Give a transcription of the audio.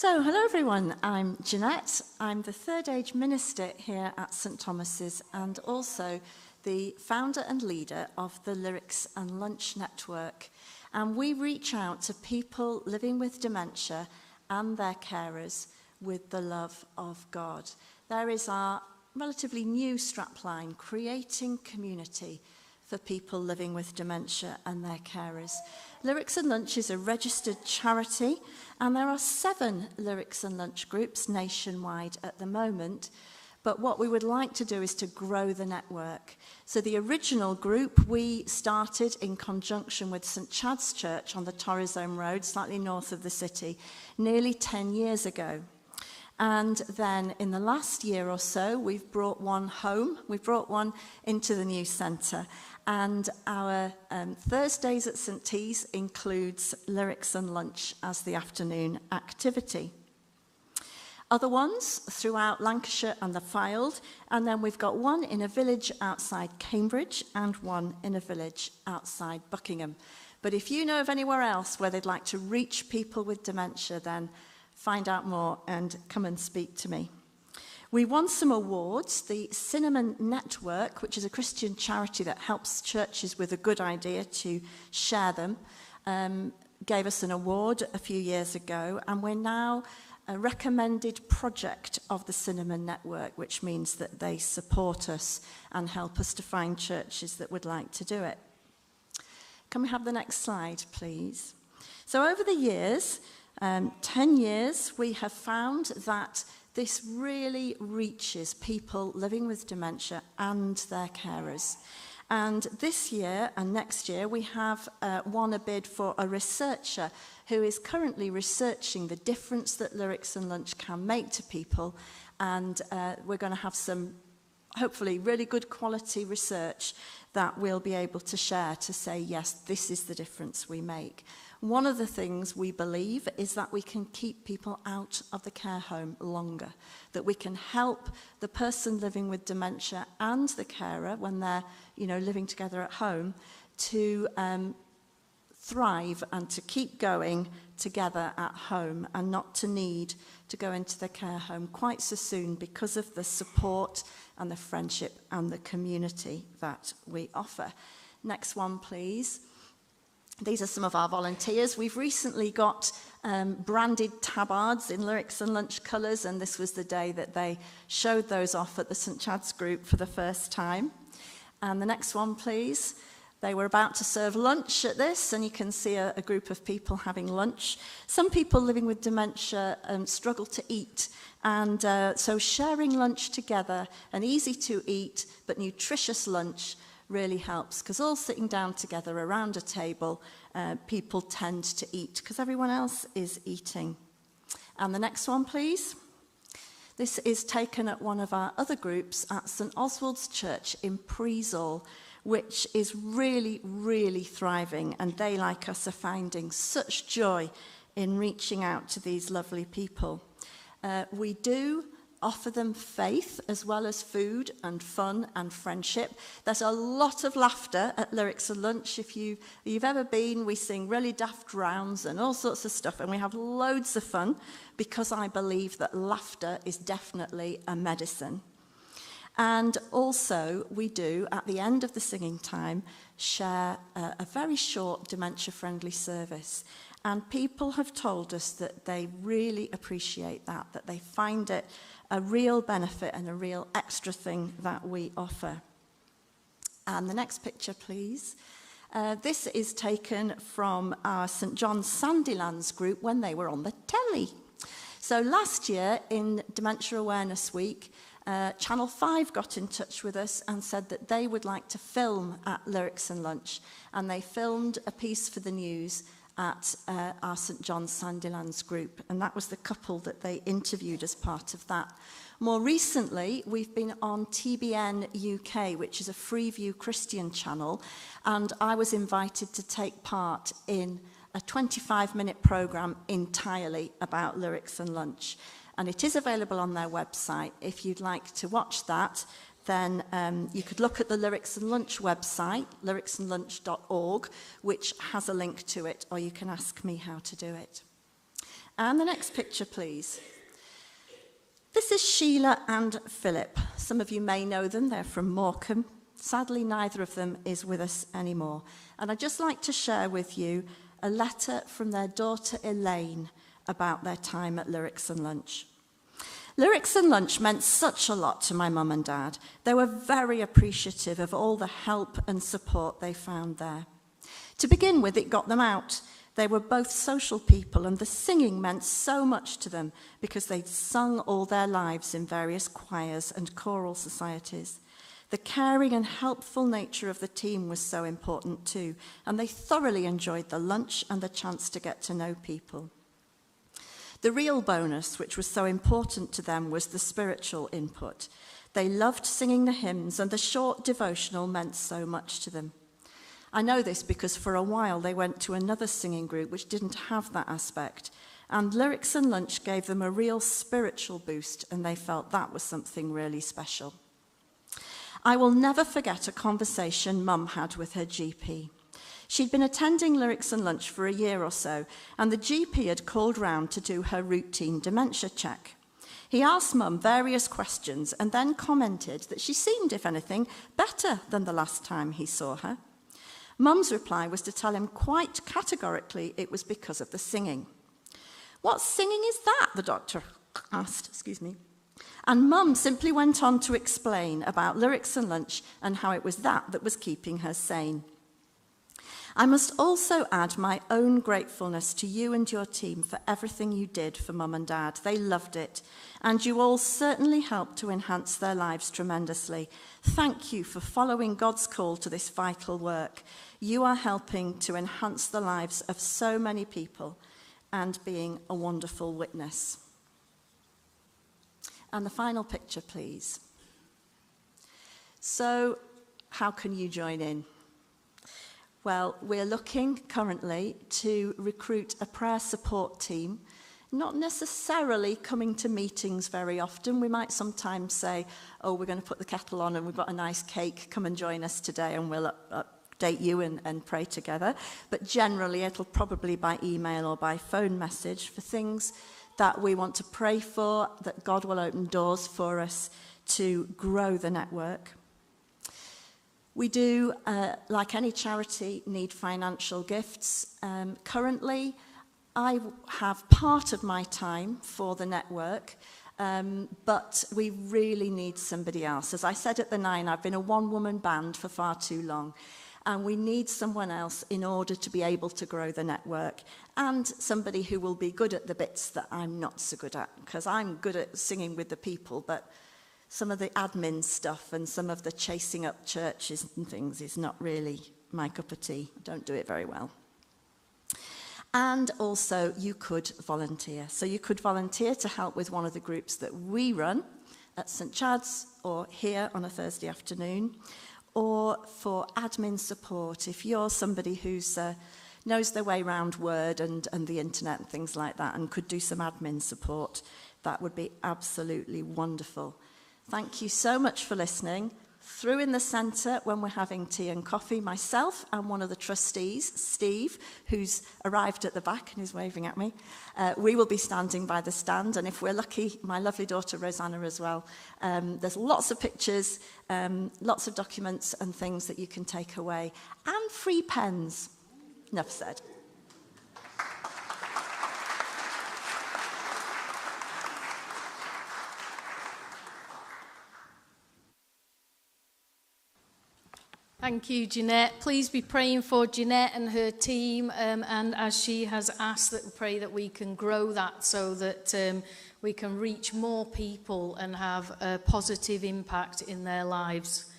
So, hello everyone, I'm Jeanette. I'm the third age minister here at St Thomas's and also the founder and leader of the Lyrics and Lunch Network. And we reach out to people living with dementia and their carers with the love of God. There is our relatively new strapline, creating community for people living with dementia and their carers. Lyrics and Lunch is a registered charity, and there are 7 Lyrics and Lunch groups nationwide at the moment. But what we would like to do is to grow the network. So the original group we started in conjunction with St Chad's Church on the Torrizome Road, slightly north of the city, nearly 10 years ago. And then in the last year or so, we've brought one home. We've brought one into the new centre. And our Thursdays at St T's includes Lyrics and Lunch as the afternoon activity. Other ones throughout Lancashire and the Fylde, and then we've got one in a village outside Cambridge and one in a village outside Buckingham. But if you know of anywhere else where they'd like to reach people with dementia, then find out more and come and speak to me. We won some awards. The Cinnamon Network, which is a Christian charity that helps churches with a good idea to share them, gave us an award a few years ago, and we're now a recommended project of the Cinnamon Network, which means that they support us and help us to find churches that would like to do it. Can we have the next slide, please? So over the years, 10 years, we have found that this really reaches people living with dementia and their carers. And this year and next year, we have won a bid for a researcher who is currently researching the difference that Lyrics and Lunch can make to people. And we're going to have some, hopefully, really good quality research that we'll be able to share to say, yes, this is the difference we make. One of the things we believe is that we can keep people out of the care home longer, that we can help the person living with dementia and the carer when they're, living together at home to thrive and to keep going together at home and not to need to go into the care home quite so soon because of the support and the friendship and the community that we offer. Next one, please. These are some of our volunteers. We've recently got branded tabards in Lyrics and Lunch colours, and this was the day that they showed those off at the St Chad's group for the first time. And the next one, please. They were about to serve lunch at this, and you can see a group of people having lunch. Some people living with dementia struggle to eat, and so sharing lunch together, an easy-to-eat but nutritious lunch, really helps, because all sitting down together around a table, people tend to eat because everyone else is eating. And the next one, please. This is taken at one of our other groups at St Oswald's Church in Preesall, which is really, really thriving, and they, like us, are finding such joy in reaching out to these lovely people. We do offer them faith as well as food and fun and friendship. There's a lot of laughter at Lyrics and Lunch. If you've ever been, we sing really daft rounds and all sorts of stuff, and we have loads of fun because I believe that laughter is definitely a medicine. And also we do, at the end of the singing time, share a very short dementia-friendly service. And people have told us that they really appreciate that they find it a real benefit and a real extra thing that we offer. And the next picture, please. This is taken from our St John's Sandylands group when they were on the telly. So last year, in Dementia Awareness Week, Channel 5 got in touch with us and said that they would like to film at Lyrics and Lunch. And they filmed a piece for the news at our St John's Sandylands group, and that was the couple that they interviewed as part of that. More recently, we've been on TBN UK, which is a Freeview Christian channel, and I was invited to take part in a 25-minute programme entirely about Lyrics and Lunch, and it is available on their website. If you'd like to watch that, then you could look at the Lyrics and Lunch website, lyricsandlunch.org, which has a link to it, or you can ask me how to do it. And the next picture, please. This is Sheila and Philip. Some of you may know them. They're from Morecambe. Sadly, neither of them is with us anymore. And I'd just like to share with you a letter from their daughter Elaine about their time at Lyrics and Lunch. Lyrics and Lunch meant such a lot to my mum and dad. They were very appreciative of all the help and support they found there. To begin with, it got them out. They were both social people, and the singing meant so much to them because they'd sung all their lives in various choirs and choral societies. The caring and helpful nature of the team was so important too, and they thoroughly enjoyed the lunch and the chance to get to know people. The real bonus, which was so important to them, was the spiritual input. They loved singing the hymns, and the short devotional meant so much to them. I know this because for a while they went to another singing group which didn't have that aspect, and Lyrics and Lunch gave them a real spiritual boost, and they felt that was something really special. I will never forget a conversation Mum had with her GP. She'd been attending Lyrics and Lunch for a year or so, and the GP had called round to do her routine dementia check. He asked Mum various questions and then commented that she seemed, if anything, better than the last time he saw her. Mum's reply was to tell him quite categorically it was because of the singing. "What singing is that?" the doctor asked, And Mum simply went on to explain about Lyrics and Lunch and how it was that was keeping her sane. I must also add my own gratefulness to you and your team for everything you did for Mum and Dad. They loved it, and you all certainly helped to enhance their lives tremendously. Thank you for following God's call to this vital work. You are helping to enhance the lives of so many people and being a wonderful witness. And the final picture, please. So, how can you join in? Well, we're looking currently to recruit a prayer support team, not necessarily coming to meetings very often. We might sometimes say, oh, we're going to put the kettle on and we've got a nice cake, come and join us today and we'll update you and pray together. But generally, it'll probably by email or by phone message for things that we want to pray for, that God will open doors for us to grow the network. We do, like any charity, need financial gifts. Currently, I have part of my time for the network, but we really need somebody else. As I said at the 9, I've been a one-woman band for far too long, and we need someone else in order to be able to grow the network, and somebody who will be good at the bits that I'm not so good at, because I'm good at singing with the people, but some of the admin stuff and some of the chasing up churches and things is not really my cup of tea. I don't do it very well. And also, you could volunteer. So you could volunteer to help with one of the groups that we run at St Chad's or here on a Thursday afternoon, or for admin support. If you're somebody who's knows their way around Word and the internet and things like that and could do some admin support, that would be absolutely wonderful. Thank you so much for listening. Through in the centre, when we're having tea and coffee, myself and one of the trustees, Steve, who's arrived at the back and is waving at me, we will be standing by the stand, and if we're lucky, my lovely daughter Rosanna as well. There's lots of pictures, lots of documents and things that you can take away, and free pens. Enough said. Thank you, Jeanette. Please be praying for Jeanette and her team, and as she has asked, that we pray that we can grow that so that we can reach more people and have a positive impact in their lives.